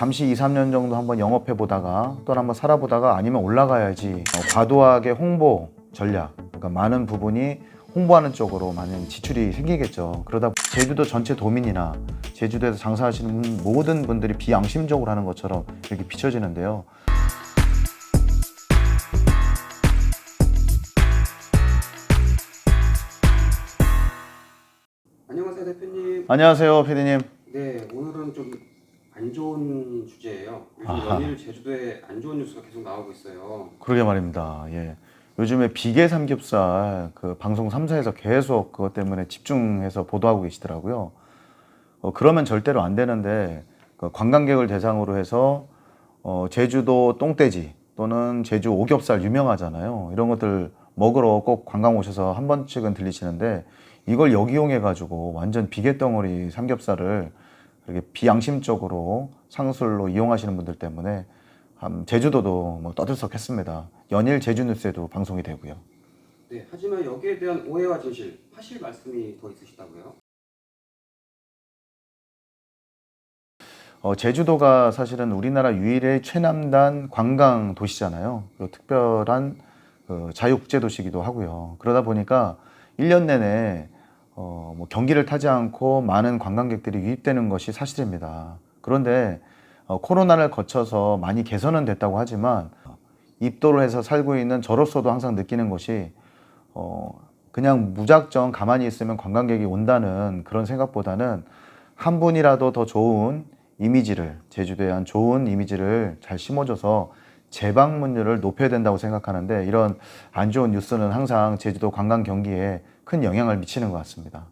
잠시 2, 3년 정도 한번 영업해 보다가 또 한번 살아보다가 아니면 올라가야지. 과도하게 홍보 전략, 그러니까 많은 부분이 홍보하는 쪽으로 많은 지출이 생기겠죠. 그러다 제주도 전체 도민이나 제주도에서 장사하시는 모든 분들이 비양심적으로 하는 것처럼 이렇게 비춰지는데요. 안녕하세요, 대표님. 안녕하세요, 피디님. 네, 오늘은 좀 안 좋은 주제예요. 요즘 연일 제주도에 안 좋은 뉴스가 계속 나오고 있어요. 그러게 말입니다. 예. 요즘에 비계 삼겹살 그 방송 3사에서 계속 그것 때문에 집중해서 보도하고 계시더라고요. 그러면 절대로 안 되는데 그 관광객을 대상으로 해서 제주도 똥돼지 또는 제주 오겹살 유명하잖아요. 이런 것들 먹으러 꼭 관광 오셔서 한 번씩은 들리시는데 이걸 역이용해 가지고 완전 비계 덩어리 삼겹살을 이렇게 비양심적으로 상술로 이용하시는 분들 때문에 제주도도 뭐 떠들썩했습니다. 연일 제주뉴스에도 방송이 되고요. 네, 하지만 여기에 대한 오해와 진실, 하실 말씀이 더 있으시다고요? 제주도가 사실은 우리나라 유일의 최남단 관광 도시잖아요. 그리고 특별한 자유국제 도시이기도 하고요. 그러다 보니까 1년 내내 뭐 경기를 타지 않고 많은 관광객들이 유입되는 것이 사실입니다. 그런데 코로나를 거쳐서 많이 개선은 됐다고 하지만 입도를 해서 살고 있는 저로서도 항상 느끼는 것이 그냥 무작정 가만히 있으면 관광객이 온다는 그런 생각보다는 한 분이라도 더 좋은 이미지를, 제주도에 한 좋은 이미지를 잘 심어줘서 재방문율을 높여야 된다고 생각하는데 이런 안 좋은 뉴스는 항상 제주도 관광 경기에 큰 영향을 미치는 것 같습니다.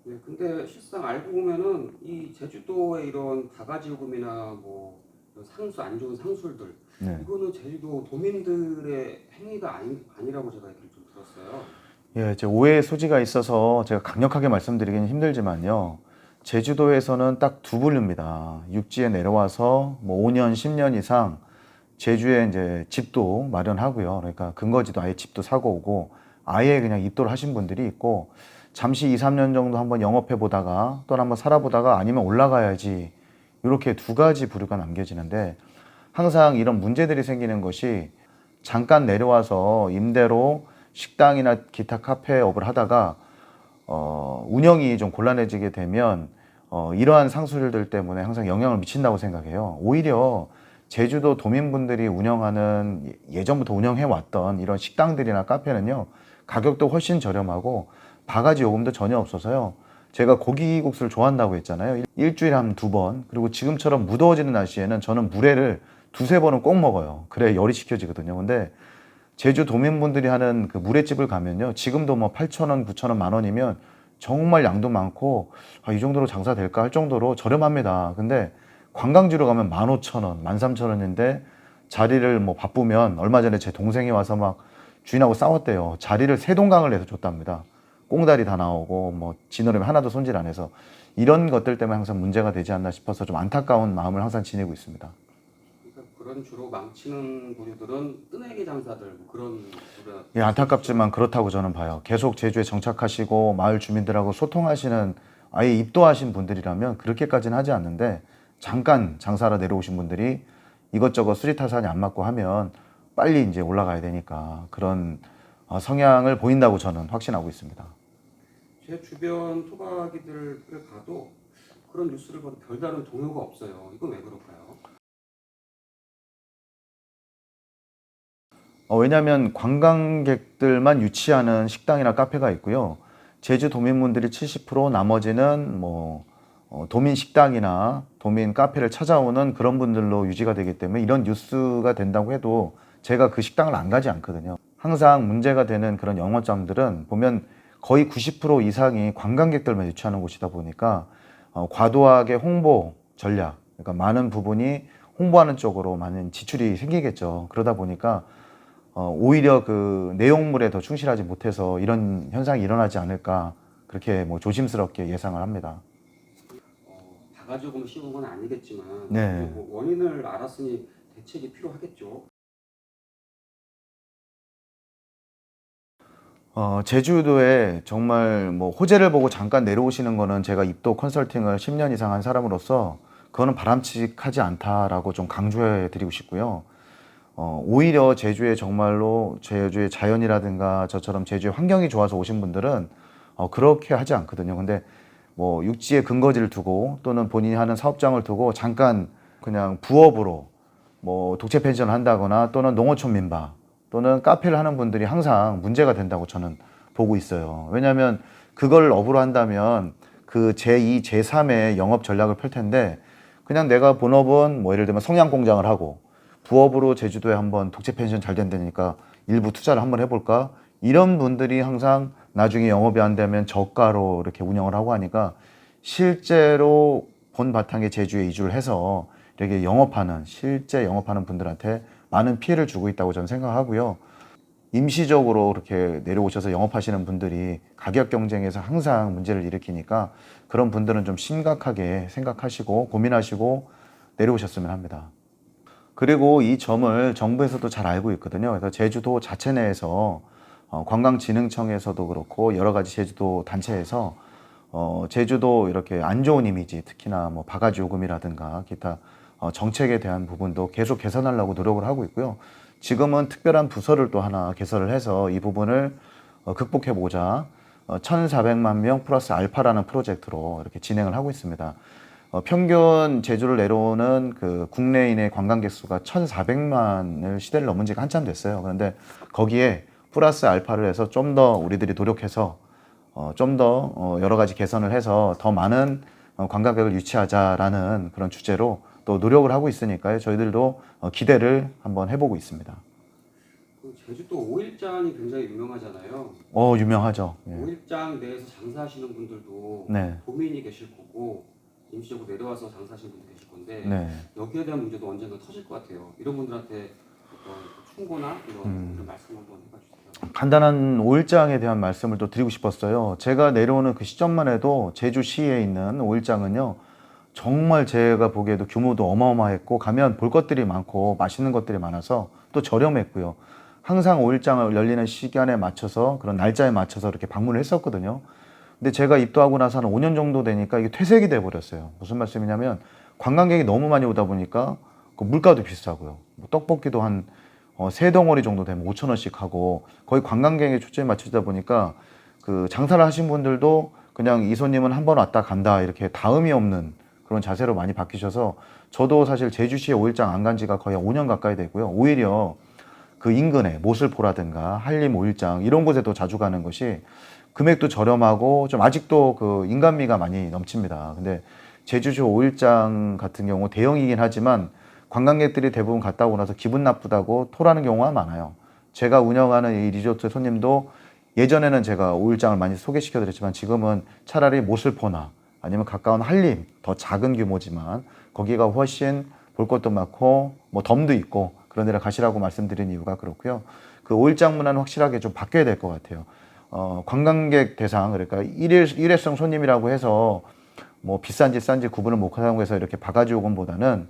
네, 근데 실상 알고 보면은 이 제주도의 이런 바가지 요금이나 뭐 이런 상수, 안 좋은 상술들, 네. 이거는 제주도 도민들의 행위가 아니라고 제가 얘기를 좀 들었어요. 예, 제 오해의 소지가 있어서 제가 강력하게 말씀드리기는 힘들지만요. 제주도에서는 딱 두 부류입니다. 육지에 내려와서 뭐 5년, 10년 이상 제주에 이제 집도 마련하고요. 그러니까 근거지도 아예 집도 사고 오고 아예 그냥 입도를 하신 분들이 있고 잠시 2, 3년 정도 한번 영업해 보다가 또 한번 살아보다가 아니면 올라가야지 이렇게 두 가지 부류가 남겨지는데 항상 이런 문제들이 생기는 것이 잠깐 내려와서 임대로 식당이나 기타 카페업을 하다가 운영이 좀 곤란해지게 되면 이러한 상술들 때문에 항상 영향을 미친다고 생각해요. 오히려 제주도 도민분들이 운영하는 예전부터 운영해 왔던 이런 식당들이나 카페는요 가격도 훨씬 저렴하고 바가지 요금도 전혀 없어서요. 제가 고기국수를 좋아한다고 했잖아요. 일주일에 한 2번. 그리고 지금처럼 무더워지는 날씨에는 저는 물회를 2~3번은 꼭 먹어요. 그래 열이 식혀지거든요. 근데 제주 도민분들이 하는 그 물회집을 가면요. 지금도 뭐 8,000원, 9,000원, 10,000원이면 정말 양도 많고 이 정도로 장사 될까 할 정도로 저렴합니다. 근데 관광지로 가면 15,000원, 13,000원인데 자리를 뭐 바쁘면 얼마 전에 제 동생이 와서 막 주인하고 싸웠대요. 자리를 세 동강을 내서 줬답니다. 꽁다리 다 나오고 뭐 진얼음이 하나도 손질 안 해서 이런 것들 때문에 항상 문제가 되지 않나 싶어서 좀 안타까운 마음을 항상 지니고 있습니다. 그러니까 그런 주로 망치는 부류들은 뜨내기 장사들 뭐 그런 부류. 예, 안타깝지만 그렇다고 저는 봐요. 계속 제주에 정착하시고 마을 주민들하고 소통하시는 아예 입도하신 분들이라면 그렇게까지는 하지 않는데 잠깐 장사로 내려오신 분들이 이것저것 수리타산이 안 맞고 하면 빨리 이제 올라가야 되니까 그런 성향을 보인다고 저는 확신하고 있습니다. 제 주변 토박이들을 봐도 그런 뉴스를 봐도 별다른 동요가 없어요. 이건 왜 그럴까요? 왜냐하면 관광객들만 유치하는 식당이나 카페가 있고요. 제주 도민분들이 70%, 나머지는 뭐 도민 식당이나 도민 카페를 찾아오는 그런 분들로 유지가 되기 때문에 이런 뉴스가 된다고 해도 제가 그 식당을 안 가지 않거든요. 항상 문제가 되는 그런 영업점들은 보면 거의 90% 이상이 관광객들만 유치하는 곳이다 보니까 과도하게 홍보 전략, 그러니까 많은 부분이 홍보하는 쪽으로 많은 지출이 생기겠죠. 그러다 보니까 오히려 그 내용물에 더 충실하지 못해서 이런 현상이 일어나지 않을까 그렇게 뭐 조심스럽게 예상을 합니다. 바가지 요금을 씌운 건 아니겠지만 네. 뭐 원인을 알았으니 대책이 필요하겠죠. 제주도에 정말 뭐 호재를 보고 잠깐 내려오시는 거는 제가 입도 컨설팅을 10년 이상 한 사람으로서 그거는 바람직하지 않다라고 좀 강조해 드리고 싶고요. 오히려 제주에 정말로 제주의 자연이라든가 저처럼 제주의 환경이 좋아서 오신 분들은 그렇게 하지 않거든요. 근데 뭐 육지에 근거지를 두고 또는 본인이 하는 사업장을 두고 잠깐 그냥 부업으로 뭐 독채 펜션을 한다거나 또는 농어촌 민박 또는 카페를 하는 분들이 항상 문제가 된다고 저는 보고 있어요. 왜냐하면 그걸 업으로 한다면 그 제2, 제3의 영업 전략을 펼 텐데 그냥 내가 본업은 뭐 예를 들면 성냥 공장을 하고 부업으로 제주도에 한번 독채 펜션 잘 된다니까 일부 투자를 한번 해볼까? 이런 분들이 항상 나중에 영업이 안 되면 저가로 이렇게 운영을 하고 하니까 실제로 본 바탕에 제주에 이주를 해서 이렇게 영업하는 실제 영업하는 분들한테 많은 피해를 주고 있다고 저는 생각하고요. 임시적으로 그렇게 내려오셔서 영업하시는 분들이 가격 경쟁에서 항상 문제를 일으키니까 그런 분들은 좀 심각하게 생각하시고 고민하시고 내려오셨으면 합니다. 그리고 이 점을 정부에서도 잘 알고 있거든요. 그래서 제주도 자체 내에서 관광진흥청에서도 그렇고 여러 가지 제주도 단체에서 제주도 이렇게 안 좋은 이미지, 특히나 뭐 바가지 요금이라든가 기타 정책에 대한 부분도 계속 개선하려고 노력을 하고 있고요. 지금은 특별한 부서를 또 하나 개설을 해서 이 부분을 극복해 보자 1,400만 명 플러스 알파라는 프로젝트로 이렇게 진행을 하고 있습니다. 평균 제주를 내려오는 그 국내인의 관광객 수가 1,400만을 시대를 넘은 지가 한참 됐어요. 그런데 거기에 플러스 알파를 해서 좀 더 우리들이 노력해서 좀 더 여러 가지 개선을 해서 더 많은 관광객을 유치하자라는 그런 주제로 또 노력을 하고 있으니까요. 저희들도 기대를 한번 해보고 있습니다. 그 제주도 오일장이 굉장히 유명하잖아요. 유명하죠. 예. 오일장 내에서 장사하시는 분들도 네. 도민이 계실 거고 임시적으로 내려와서 장사하시는 분들 계실 건데 네. 여기에 대한 문제도 언젠가 터질 것 같아요. 이런 분들한테 어떤 충고나 이런 말씀 한번 해봐주세요. 간단한 오일장에 대한 말씀을 또 드리고 싶었어요. 제가 내려오는 그 시점만 해도 제주시에 있는 오일장은요, 정말 제가 보기에도 규모도 어마어마했고 가면 볼 것들이 많고 맛있는 것들이 많아서 또 저렴했고요. 항상 오일장을 열리는 시간에 맞춰서 그런 날짜에 맞춰서 이렇게 방문을 했었거든요. 근데 제가 입도하고 나서 한 5년 정도 되니까 이게 퇴색이 돼 버렸어요. 무슨 말씀이냐면 관광객이 너무 많이 오다 보니까 그 물가도 비싸고요. 뭐 떡볶이도 한 세 덩어리 정도 되면 5천 원씩 하고 거의 관광객에 초점이 맞추다 보니까 그 장사를 하신 분들도 그냥 이 손님은 한 번 왔다 간다 이렇게 다음이 없는 그런 자세로 많이 바뀌셔서 저도 사실 제주시에 오일장 안 간 지가 거의 5년 가까이 되고요. 오히려 그 인근에 모슬포라든가 한림 오일장 이런 곳에도 자주 가는 것이 금액도 저렴하고 좀 아직도 그 인간미가 많이 넘칩니다. 근데 제주시 오일장 같은 경우 대형이긴 하지만 관광객들이 대부분 갔다 오고 나서 기분 나쁘다고 토라는 경우가 많아요. 제가 운영하는 이 리조트 손님도 예전에는 제가 오일장을 많이 소개시켜 드렸지만 지금은 차라리 모슬포나 아니면 가까운 한림 더 작은 규모지만 거기가 훨씬 볼 것도 많고 뭐 덤도 있고 그런 데를 가시라고 말씀드린 이유가 그렇고요. 그 오일장 문화는 확실하게 좀 바뀌어야 될 것 같아요. 관광객 대상 그러니까 일회성 손님이라고 해서 뭐 비싼지 싼지 구분을 못하고 해서 이렇게 바가지 요금보다는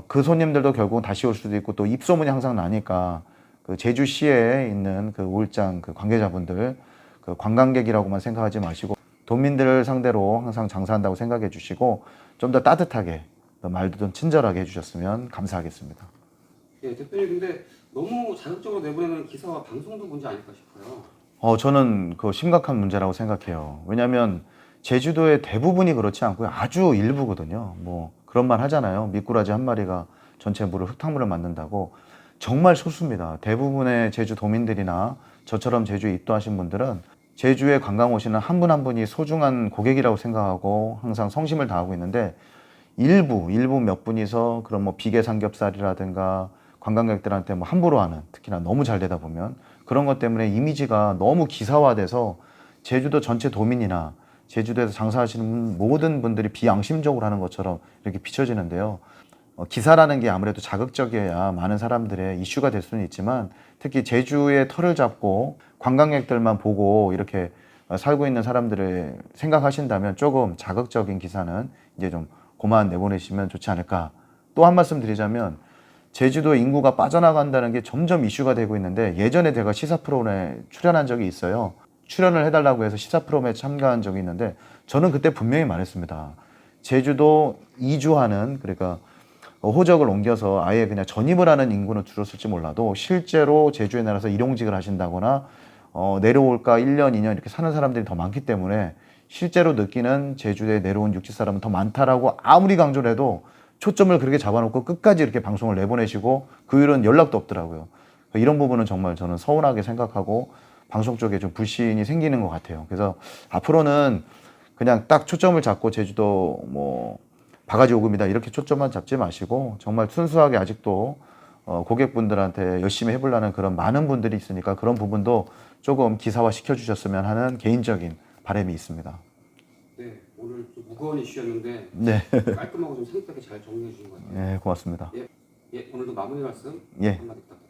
그 손님들도 결국은 다시 올 수도 있고 또 입소문이 항상 나니까 그 제주시에 있는 그 오일장 그 관계자분들 그 관광객이라고만 생각하지 마시고 도민들을 상대로 항상 장사한다고 생각해 주시고 좀 더 따뜻하게 말도 좀 친절하게 해주셨으면 감사하겠습니다. 예, 대표님 근데 너무 자극적으로 내보내는 기사와 방송도 문제 아닐까 싶어요. 저는 그 심각한 문제라고 생각해요. 왜냐하면 제주도의 대부분이 그렇지 않고요. 아주 일부거든요. 뭐 그런 말 하잖아요. 미꾸라지 한 마리가 전체 물을 흙탕물을 만든다고. 정말 소수입니다. 대부분의 제주 도민들이나 저처럼 제주에 입도하신 분들은 제주에 관광 오시는 한 분 한 분이 소중한 고객이라고 생각하고 항상 성심을 다하고 있는데 일부 몇 분이서 그런 뭐 비계 삼겹살이라든가 관광객들한테 뭐 함부로 하는 특히나 너무 잘 되다 보면 그런 것 때문에 이미지가 너무 기사화돼서 제주도 전체 도민이나 제주도에서 장사하시는 모든 분들이 비양심적으로 하는 것처럼 이렇게 비춰지는데요. 기사라는 게 아무래도 자극적이어야 많은 사람들의 이슈가 될 수는 있지만 특히 제주의 털을 잡고 관광객들만 보고 이렇게 살고 있는 사람들을 생각하신다면 조금 자극적인 기사는 이제 좀 그만 내보내시면 좋지 않을까. 또 한 말씀 드리자면 제주도 인구가 빠져나간다는 게 점점 이슈가 되고 있는데 예전에 제가 시사 프로그램에 출연한 적이 있어요. 출연을 해달라고 해서 시사 프로그램에 참가한 적이 있는데 저는 그때 분명히 말했습니다. 제주도 이주하는 그러니까 호적을 옮겨서 아예 그냥 전입을 하는 인구는 줄었을지 몰라도 실제로 제주에 내려서 일용직을 하신다거나 내려올까 1년, 2년 이렇게 사는 사람들이 더 많기 때문에 실제로 느끼는 제주에 내려온 육지 사람은 더 많다라고 아무리 강조를 해도 초점을 그렇게 잡아놓고 끝까지 이렇게 방송을 내보내시고 그 이후로는 연락도 없더라고요. 이런 부분은 정말 저는 서운하게 생각하고 방송 쪽에 좀 불신이 생기는 것 같아요. 그래서 앞으로는 그냥 딱 초점을 잡고 제주도 뭐 바가지 요금이다 이렇게 초점만 잡지 마시고 정말 순수하게 아직도 고객분들한테 열심히 해보려는 그런 많은 분들이 있으니까 그런 부분도 조금 기사화 시켜주셨으면 하는 개인적인 바람이 있습니다. 네, 오늘 좀 무거운 이슈였는데 네, 깔끔하고 좀 상세하게 잘 정리해 주신 것 같아요. 네 고맙습니다. 예, 오늘도 마무리 말씀 예. 한마디 부탁드릴게요.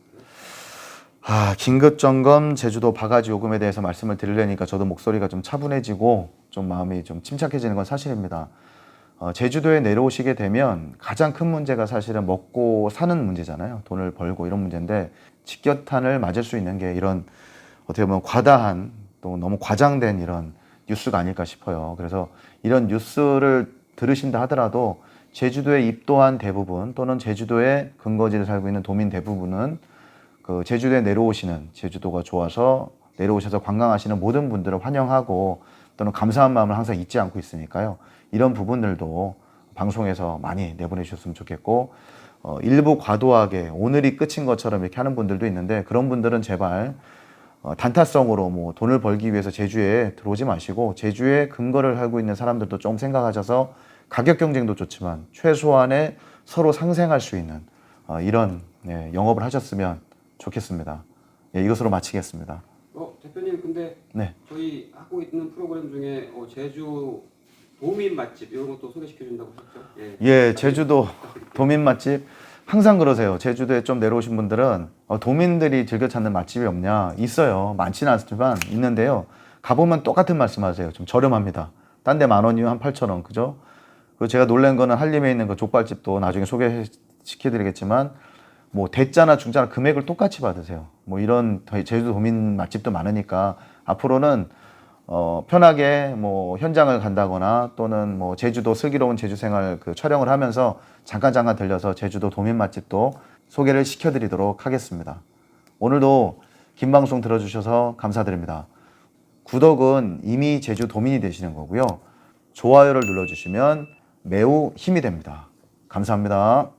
긴급 점검 제주도 바가지 요금에 대해서 말씀을 드리려니까 저도 목소리가 좀 차분해지고 좀 마음이 좀 침착해지는 건 사실입니다. 제주도에 내려오시게 되면 가장 큰 문제가 사실은 먹고 사는 문제잖아요. 돈을 벌고 이런 문제인데 직격탄을 맞을 수 있는 게 이런 어떻게 보면 과다한 또 너무 과장된 이런 뉴스가 아닐까 싶어요. 그래서 이런 뉴스를 들으신다 하더라도 제주도에 입도한 대부분 또는 제주도에 근거지를 살고 있는 도민 대부분은 그 제주도에 내려오시는 제주도가 좋아서 내려오셔서 관광하시는 모든 분들을 환영하고 또는 감사한 마음을 항상 잊지 않고 있으니까요. 이런 부분들도 방송에서 많이 내보내주셨으면 좋겠고 일부 과도하게 오늘이 끝인 것처럼 이렇게 하는 분들도 있는데 그런 분들은 제발 단타성으로 뭐 돈을 벌기 위해서 제주에 들어오지 마시고 제주에 근거를 하고 있는 사람들도 좀 생각하셔서 가격 경쟁도 좋지만 최소한의 서로 상생할 수 있는 이런 영업을 하셨으면 좋겠습니다. 예, 이것으로 마치겠습니다. 대표님 근데 네. 저희 하고 있는 프로그램 중에 제주 도민 맛집 이런 것도 소개시켜 준다고 하셨죠? 예, 제주도 도민 맛집 항상 그러세요. 제주도에 좀 내려오신 분들은 도민들이 즐겨 찾는 맛집이 없냐? 있어요. 많지는 않지만 있는데요. 가보면 똑같은 말씀하세요. 좀 저렴합니다. 딴 데 10,000원이면 한 8,000원, 그죠? 그리고 제가 놀란 거는 한림에 있는 그 족발집도 나중에 소개시켜드리겠지만 뭐 대짜나 중짜나 금액을 똑같이 받으세요. 뭐 이런 제주도 도민 맛집도 많으니까 앞으로는 편하게 뭐 현장을 간다거나 또는 뭐 제주도 슬기로운 제주생활 그 촬영을 하면서 잠깐 들려서 제주도 도민 맛집도 소개를 시켜드리도록 하겠습니다. 오늘도 긴 방송 들어주셔서 감사드립니다. 구독은 이미 제주 도민이 되시는 거고요. 좋아요를 눌러주시면 매우 힘이 됩니다. 감사합니다.